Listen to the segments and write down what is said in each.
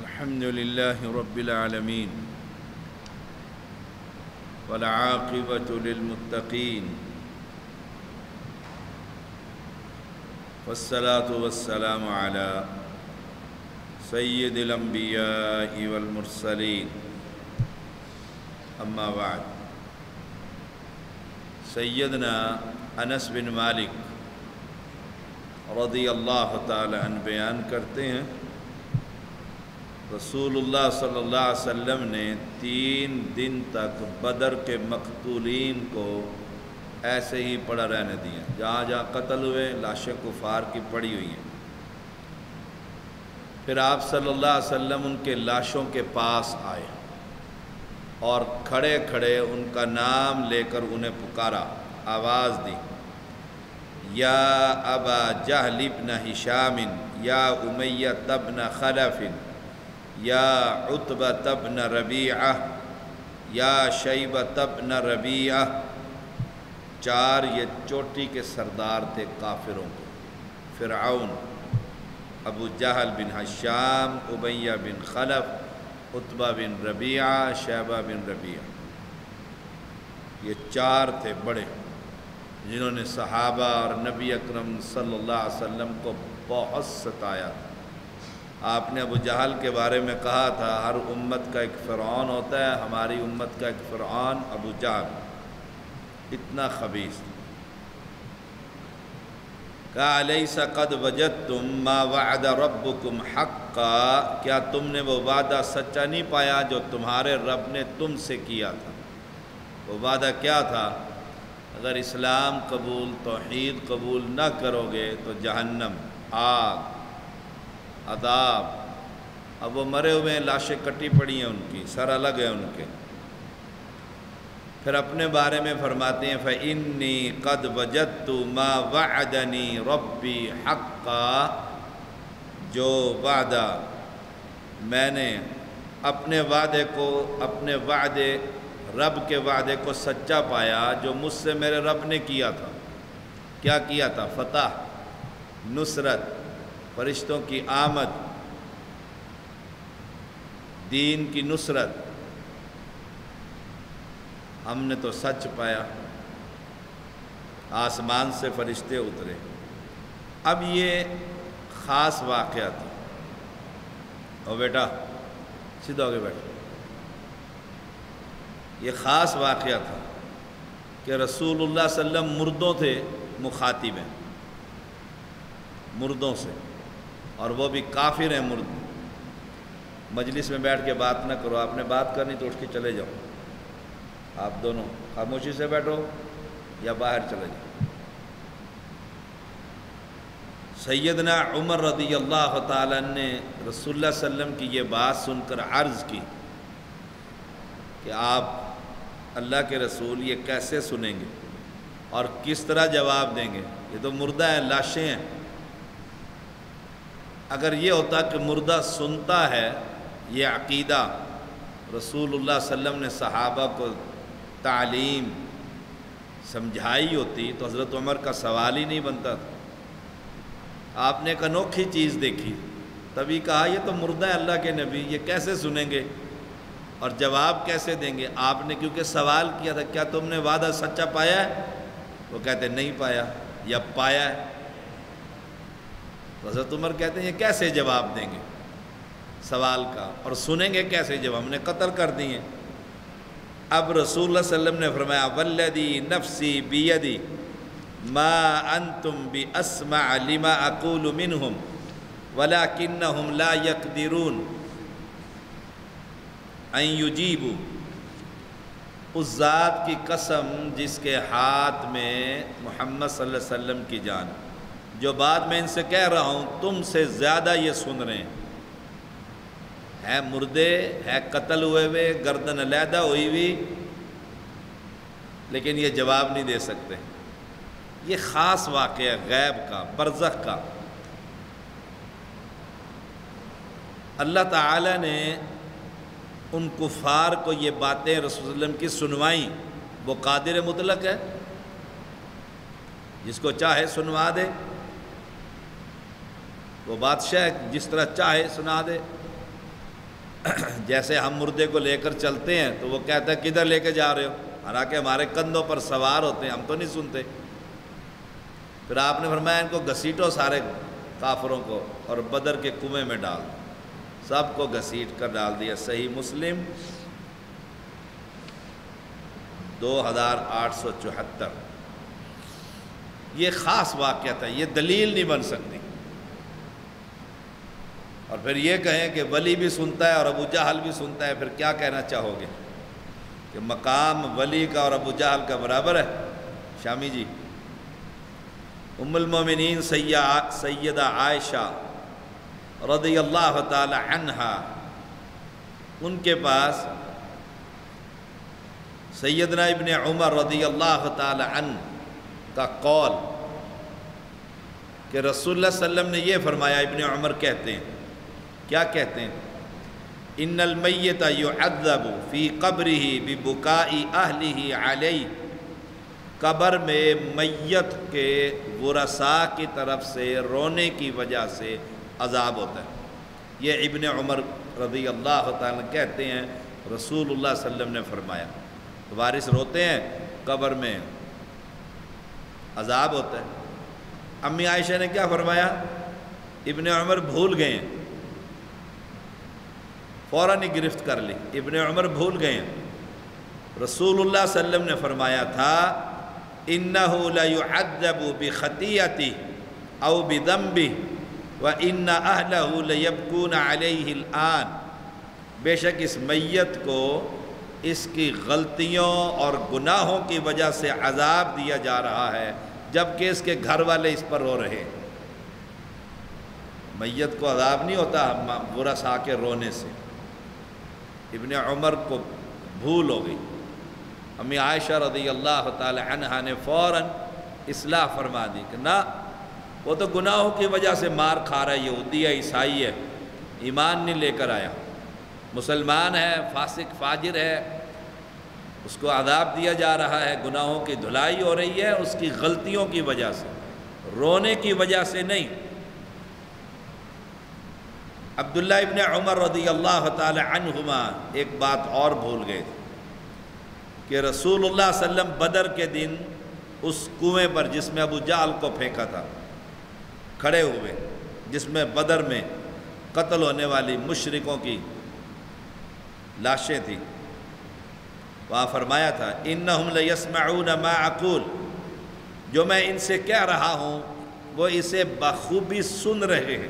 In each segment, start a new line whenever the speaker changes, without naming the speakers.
الحمد لله رب العالمين والعاقبة للمتقين والصلاة والسلام على سيد الأنبياء والمرسلين أما بعد سیدنا انس بن مالک رضی اللہ تعالی عنہ بیان کرتے ہیں رسول اللہ صلی اللہ علیہ وسلم نے 3 دن تک بدر کے مقتولین کو ایسے ہی پڑا رہنے دیا، جہاں جہاں قتل ہوئے لاشیں کفار کی پڑی ہوئی ہیں۔ پھر آپ صلی اللہ علیہ وسلم ان کے لاشوں کے پاس آئے اور کھڑے کھڑے ان کا نام لے کر انہیں پکارا، آواز دی، یا ابا جہل ابن ہشام یا امیہ ابن خلف یا عتبہ ابن ربیعہ یا شیبہ ابن ربیعہ۔ 4 یہ چوٹی کے سردار تھے کافروں کے، فرعون، ابو جہل بن ہشام، امیہ بن خلف، عتبہ بن ربیعہ، شیبہ بن ربیعہ۔ یہ 4 تھے بڑے، جنہوں نے صحابہ اور نبی اکرم صلی اللہ علیہ وسلم کو بہت ستایا تھا۔ آپ نے ابو جہل کے بارے میں کہا تھا ہر امت کا ایک فرعون ہوتا ہے، ہماری امت کا ایک فرعون ابو جہل، اتنا خبیث تھا۔ کہا الیس قد وجدتم ما وعد ربکم حقا، کیا تم نے وہ وعدہ سچا نہیں پایا جو تمہارے رب نے تم سے کیا تھا؟ وہ وعدہ کیا تھا؟ اگر اسلام قبول، توحید قبول نہ کرو گے تو جہنم، آگ، عذاب۔ اب وہ مرے ہوئے ہیں، لاشیں کٹی پڑی ہیں، ان کی سر الگ ہے ان کے۔ پھر اپنے بارے میں فرماتے ہیں فَإِنِّي قَدْ وَجَدْتُ مَا وَعَدَنِي رَبِّي حَقًّا، جو وعدہ میں نے اپنے وعدے کو، اپنے وعدے رب کے وعدے کو سچا پایا جو مجھ سے میرے رب نے کیا تھا۔ کیا کیا تھا؟ فتح، نصرت، فرشتوں کی آمد، دین کی نصرت۔ ہم نے تو سچ پایا، آسمان سے فرشتے اترے۔ اب یہ خاص واقعہ تھا۔ او بیٹا سیدھا ہو کے بیٹھو۔ یہ خاص واقعہ تھا کہ رسول اللہ صلی اللہ علیہ وسلم مردوں تھے مخاطب ہیں، مردوں سے، اور وہ بھی کافر ہیں مرد۔ مجلس میں بیٹھ کے بات نہ کرو، آپ نے بات کرنی تو اٹھ کے چلے جاؤ، آپ دونوں خاموشی سے بیٹھو یا باہر چلے جاؤ۔ سیدنا عمر رضی اللہ تعالیٰ عنہ نے رسول اللہ صلی اللہ علیہ وسلم کی یہ بات سن کر عرض کی کہ آپ اللہ کے رسول یہ کیسے سنیں گے اور کس طرح جواب دیں گے؟ یہ تو مردہ ہیں، لاشیں ہیں۔ اگر یہ ہوتا کہ مردہ سنتا ہے، یہ عقیدہ رسول اللہ صلی اللہ علیہ وسلم نے صحابہ کو تعلیم سمجھائی ہوتی تو حضرت عمر کا سوال ہی نہیں بنتا تھا۔ آپ نے ایک انوکھی چیز دیکھی، تبھی کہا یہ تو مردہ ہے اللہ کے نبی، یہ کیسے سنیں گے اور جواب کیسے دیں گے؟ آپ نے کیونکہ سوال کیا تھا کیا تم نے وعدہ سچا پایا ہے؟ وہ کہتے نہیں پایا، یا پایا ہے؟ حضرت عمر کہتے ہیں یہ کیسے جواب دیں گے سوال کا، اور سنیں گے کیسے جب ہم نے قتل کر دیے؟ اب رسول اللہ صلی اللہ علیہ وسلم نے فرمایا والذی نفسی بیدی ما انتم باسمع لما اقول منہم ولکنہم لا یقدرون ان یجیبوا، اس ذات کی قسم جس کے ہاتھ میں محمد صلی اللہ علیہ وسلم کی جان، جو بات میں ان سے کہہ رہا ہوں تم سے زیادہ یہ سن رہے ہیں۔ ہے مردے، ہے قتل ہوئے ہوئے، گردن علیحدہ ہوئی ہوئی، لیکن یہ جواب نہیں دے سکتے۔ یہ خاص واقعہ غیب کا، برزخ کا۔ اللہ تعالی نے ان کفار کو یہ باتیں رسول اللہ صلی اللہ علیہ وسلم کی سنوائیں۔ وہ قادر مطلق ہے، جس کو چاہے سنوا دے، وہ بادشاہ جس طرح چاہے سنا دے۔ جیسے ہم مردے کو لے کر چلتے ہیں تو وہ کہتا ہے کدھر لے کے جا رہے ہو، حالانکہ ہمارے کندھوں پر سوار ہوتے ہیں، ہم تو نہیں سنتے۔ پھر آپ نے فرمایا ان کو گھسیٹو سارے کافروں کو اور بدر کے کنویں میں ڈال دو، سب کو گھسیٹ کر ڈال دیا۔ صحیح مسلم 2874۔ یہ خاص واقعہ تھا، یہ دلیل نہیں بن سکتی۔ اور پھر یہ کہیں کہ ولی بھی سنتا ہے اور ابو جہل بھی سنتا ہے، پھر کیا کہنا چاہو گے کہ مقام ولی کا اور ابو جہل کا برابر ہے؟ شامی جی، ام المومنین سیدہ عائشہ رضی اللہ تعالی عنہا، ان کے پاس سیدنا ابن عمر رضی اللہ تعالی عنہ کا قول کہ رسول اللہ صلی اللہ علیہ وسلم نے یہ فرمایا، ابن عمر کہتے ہیں، کیا کہتے ہیں؟ ان المیت یعذب فی قبرہ ببکاء اہلہ علیہ، قبر میں میت کے ورثاء کی طرف سے رونے کی وجہ سے عذاب ہوتا ہے۔ یہ ابن عمر رضی اللہ تعالیٰ کہتے ہیں رسول اللہ صلی اللہ علیہ وسلم نے فرمایا۔ وارث روتے ہیں، قبر میں عذاب ہوتا ہے۔ امی عائشہ نے کیا فرمایا؟ ابن عمر بھول گئے ہیں، فوراً ہی گرفت کر لی، ابن عمر بھول گئے ہیں۔ رسول اللہ صلی اللہ علیہ وسلم نے فرمایا تھا اِنَّهُ لَيُعَذَّبُ بِخَطِيئَتِهِ أَوْ بِذَنبِهِ وَإِنَّ أَهْلَهُ لَيَبْكُونَ عَلَيْهِ الْآنَ، بے شک اس میت کو اس کی غلطیوں اور گناہوں کی وجہ سے عذاب دیا جا رہا ہے، جبکہ اس کے گھر والے اس پر رو رہے ہیں۔ میت کو عذاب نہیں ہوتا ورثاء کے رونے سے۔ ابن عمر کو بھول ہو گئی، امی عائشہ رضی اللہ تعالی عنہا نے فوراً اصلاح فرما دی کہ نہ، وہ تو گناہوں کی وجہ سے مار کھا رہا ہے، یہودی ہے، عیسائی ہے، ایمان نہیں لے کر آیا، مسلمان ہے، فاسق فاجر ہے، اس کو عذاب دیا جا رہا ہے، گناہوں کی دھلائی ہو رہی ہے اس کی غلطیوں کی وجہ سے، رونے کی وجہ سے نہیں۔ عبداللہ ابن عمر رضی اللہ تعالی عنہما ایک بات اور بھول گئے تھے کہ رسول اللہ صلی اللہ علیہ وسلم بدر کے دن اس کنویں پر جس میں ابو جہل کو پھینکا تھا کھڑے ہوئے، جس میں بدر میں قتل ہونے والی مشرکوں کی لاشیں تھیں، وہاں فرمایا تھا اِنَّهُمْ لَيَسْمَعُونَ مَا أَقُولُ، جو میں ان سے کہہ رہا ہوں وہ اسے بخوبی سن رہے ہیں۔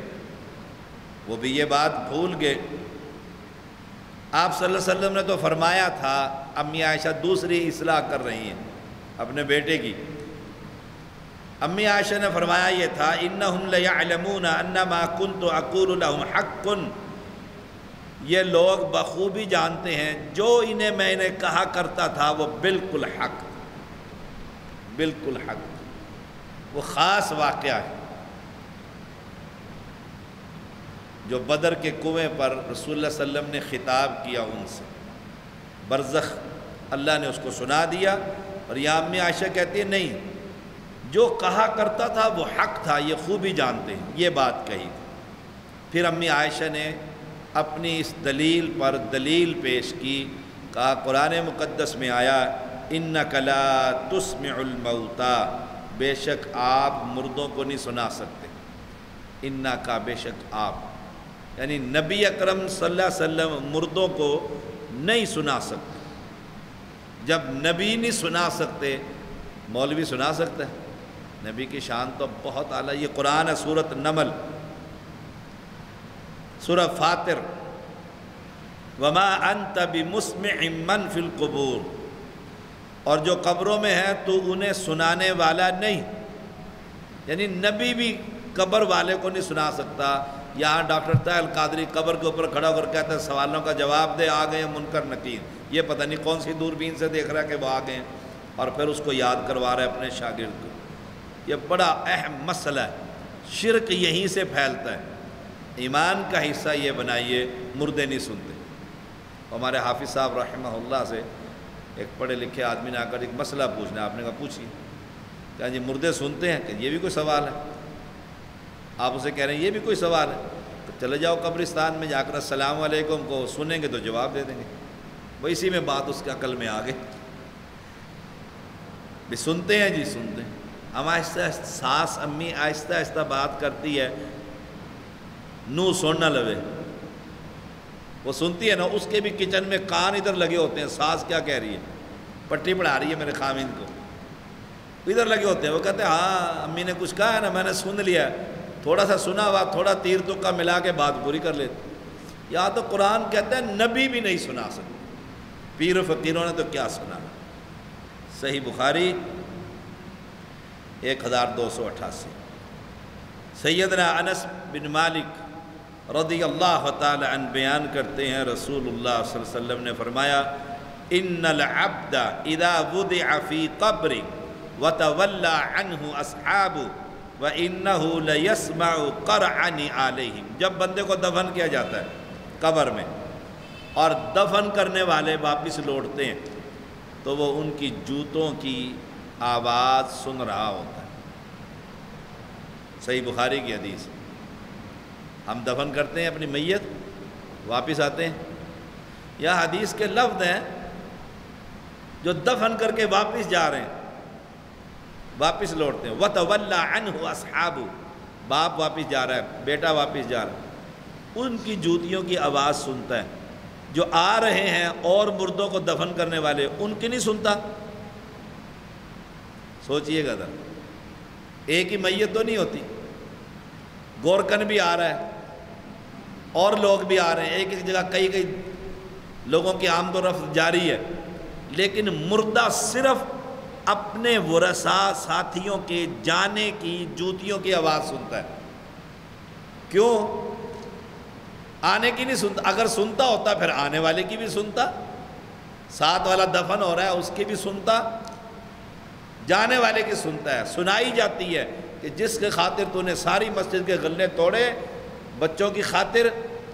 وہ بھی یہ بات بھول گئے۔ آپ صلی اللہ علیہ وسلم نے تو فرمایا تھا، امی عائشہ دوسری اصلاح کر رہی ہیں اپنے بیٹے کی۔ امی عائشہ نے فرمایا یہ تھا اِنَّهُمْ لَيَعْلَمُونَ أَنَّ مَا كُنْتُ أَقُولُ لَهُمْ حَقٌّ، یہ لوگ بخوبی جانتے ہیں جو میں انہیں کہا کرتا تھا وہ بالکل حق، بالکل حق۔ وہ خاص واقعہ ہے جو بدر کے کنویں پر رسول اللہ صلی اللہ علیہ وسلم نے خطاب کیا ان سے، برزخ اللہ نے اس کو سنا دیا۔ اور یہاں امی عائشہ کہتی ہے نہیں، جو کہا کرتا تھا وہ حق تھا، یہ خوبی جانتے ہیں، یہ بات کہی تھی۔ پھر امی عائشہ نے اپنی اس دلیل پر دلیل پیش کی، کہا قرآن مقدس میں آیا اِنَّكَ لَا تُسْمِعُ الْمَوْتَى، بے شک آپ مردوں کو نہیں سنا سکتے، اِنَّكَ بے شک آپ، یعنی نبی اکرم صلی اللہ علیہ وسلم مردوں کو نہیں سنا سکتے۔ جب نبی نہیں سنا سکتے، مولوی سنا سکتا ہے؟ نبی کی شان تو بہت اعلیٰ۔ یہ قرآن ہے، سورۃ نمل، سورہ فاطر، وما انت بمسمع من فی القبور، اور جو قبروں میں ہیں تو انہیں سنانے والا نہیں، یعنی نبی بھی قبر والے کو نہیں سنا سکتا۔ یہاں ڈاکٹر طاہر القادری قبر کے اوپر کھڑا ہو کر کہتا ہے سوالوں کا جواب دے، آ گئے منکر نکیر، یہ پتہ نہیں کون سی دوربین سے دیکھ رہا ہے کہ وہ آ گئے ہیں، اور پھر اس کو یاد کروا رہا ہے اپنے شاگرد کو۔ یہ بڑا اہم مسئلہ ہے، شرک یہیں سے پھیلتا ہے۔ ایمان کا حصہ یہ بنائیے مردے نہیں سنتے۔ ہمارے حافظ صاحب رحمہ اللہ سے ایک پڑھے لکھے آدمی نے آ کر ایک مسئلہ پوچھنا، آپ نے کہا پوچھیے، کہا جی مردے سنتے ہیں، کہ یہ بھی کوئی سوال ہے؟ آپ اسے کہہ رہے ہیں یہ بھی کوئی سوال ہے؟ تو چلے جاؤ قبرستان میں جا کر السلام علیکم کو سنیں گے تو جواب دے دیں گے، وہ اسی میں بات اس کے عقل میں آ گئی بھی سنتے ہیں جی سنتے ہیں۔ ہم آہستہ آہستہ ساس امی آہستہ آہستہ بات کرتی ہے، نو سن نہ لوے، وہ سنتی ہے نا، اس کے بھی کچن میں کان ادھر لگے ہوتے ہیں، ساس کیا کہہ رہی ہے، پٹی پڑھا رہی ہے میرے خامند کو، ادھر لگے ہوتے ہیں، وہ کہتے ہیں ہاں امی نے کچھ کہا ہے نا، میں نے سن لیا ہے، تھوڑا سا سنا ہوا، تھوڑا تیر تکا ملا کے بات پوری کر لیتے۔ یہاں تو قرآن کہتا ہے نبی بھی نہیں سنا سکتے، پیر و فقیروں نے تو کیا سنانا۔ صحیح بخاری 1288۔ سیدنا انس بن مالک رضی اللہ تعالی عنہ بیان کرتے ہیں رسول اللہ صلی اللہ علیہ وسلم نے فرمایا ان العبد اذا وضع فی قبر وتولى عنه اصحابه وانه ليسمع قرع نعالهم، جب بندے کو دفن کیا جاتا ہے قبر میں اور دفن کرنے والے واپس لوٹتے ہیں تو وہ ان کی جوتوں کی آواز سن رہا ہوتا ہے۔ صحیح بخاری کی حدیث، ہم دفن کرتے ہیں اپنی میت، واپس آتے ہیں، یہ حدیث کے لفظ ہیں جو دفن کر کے واپس جا رہے ہیں، واپس لوٹتے ہیں۔ وَتَوَلَّى عَنْهُ أَصْحَابُهُ، باپ واپس جا رہا ہے، بیٹا واپس جا رہا ہے، ان کی جوتیوں کی آواز سنتا ہے۔ جو آ رہے ہیں اور مردوں کو دفن کرنے والے، ان کی نہیں سنتا۔ سوچئے گا ذرا، ایک ہی میت تو نہیں ہوتی، گورکن بھی آ رہا ہے اور لوگ بھی آ رہے ہیں، ایک ایک جگہ کئی کئی لوگوں کی آمد و رفت جاری ہے، لیکن مردہ صرف اپنے ورثاء ساتھیوں کے جانے کی جوتیوں کی آواز سنتا ہے۔ کیوں؟ آنے کی نہیں سنتا، اگر سنتا ہوتا پھر آنے والے کی بھی سنتا، ساتھ والا دفن ہو رہا ہے اس کی بھی سنتا، جانے والے کی سنتا ہے۔ سنائی جاتی ہے کہ جس کے خاطر تو نے ساری مسجد کے غلے توڑے، بچوں کی خاطر،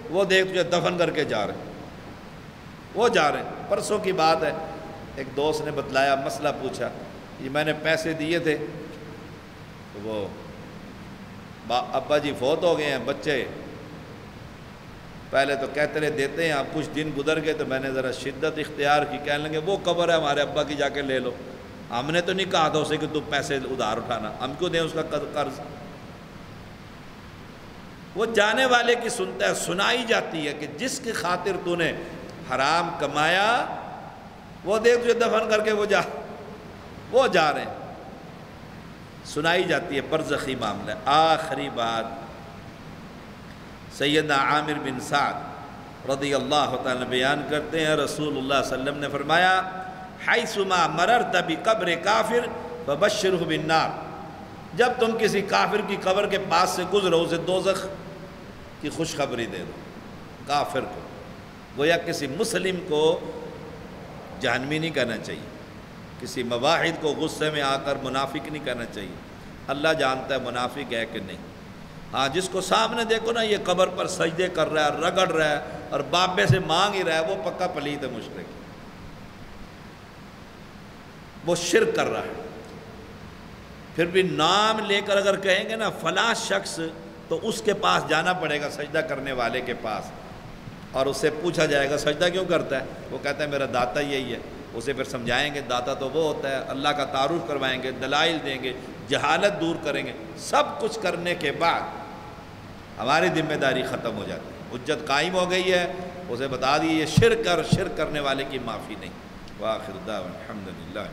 وہ دیکھ تجھے دفن کر کے جا رہے ہیں، وہ جا رہے ہیں۔ پرسوں کی بات ہے، ایک دوست نے بتلایا، مسئلہ پوچھا، یہ میں نے پیسے دیے تھے تو وہ ابا جی فوت ہو گئے ہیں، بچے پہلے تو کہتے رہے دیتے ہیں، اب کچھ دن گزر گئے تو میں نے ذرا شدت اختیار کی، کہنے لگے وہ قبر ہے ہمارے ابا کی، جا کے لے لو، ہم نے تو نہیں کہا تھا اسے کہ تم پیسے ادھار اٹھانا، ہم کیوں دیں اس کا قرض۔ وہ جانے والے کی سنتا ہے، سنائی جاتی ہے کہ جس کی خاطر تو نے حرام کمایا، وہ دیکھ تجھے دفن کر کے وہ جا رہے ہیں، سنائی جاتی ہے۔ برزخی معاملہ۔ آخری بات، سیدنا عامر بن سعد رضی اللہ تعالیٰ بیان کرتے ہیں رسول اللہ صلی اللہ علیہ وسلم نے فرمایا حیثما مررت بقبر کافر فبشرہ بالنار، جب تم کسی کافر کی قبر کے پاس سے گزرو اسے دوزخ کی خوشخبری دے دو۔ کافر کو، گویا کسی مسلم کو جہنمی نہیں کہنا چاہیے، کسی مواحد کو غصے میں آ کر منافق نہیں کہنا چاہیے، اللہ جانتا ہے منافق ہے کہ نہیں۔ ہاں جس کو سامنے دیکھو نا یہ قبر پر سجدے کر رہا ہے، رگڑ رہا ہے اور بابے سے مانگ ہی رہا ہے، وہ پکا پلیت ہے، مشرک، وہ شرک کر رہا ہے۔ پھر بھی نام لے کر اگر کہیں گے نا فلاں شخص، تو اس کے پاس جانا پڑے گا، سجدہ کرنے والے کے پاس، اور اس سے پوچھا جائے گا سجدہ کیوں کرتا ہے، وہ کہتا ہے میرا داتا یہی ہے، اسے پھر سمجھائیں گے داتا تو وہ ہوتا ہے، اللہ کا تعارف کروائیں گے، دلائل دیں گے، جہالت دور کریں گے، سب کچھ کرنے کے بعد ہماری ذمہ داری ختم ہو جاتی ہے، حجت قائم ہو گئی ہے، اسے بتا دیے یہ شرک اور شرک کرنے والے کی معافی نہیں۔ وآخر دعوانا الحمدللہ۔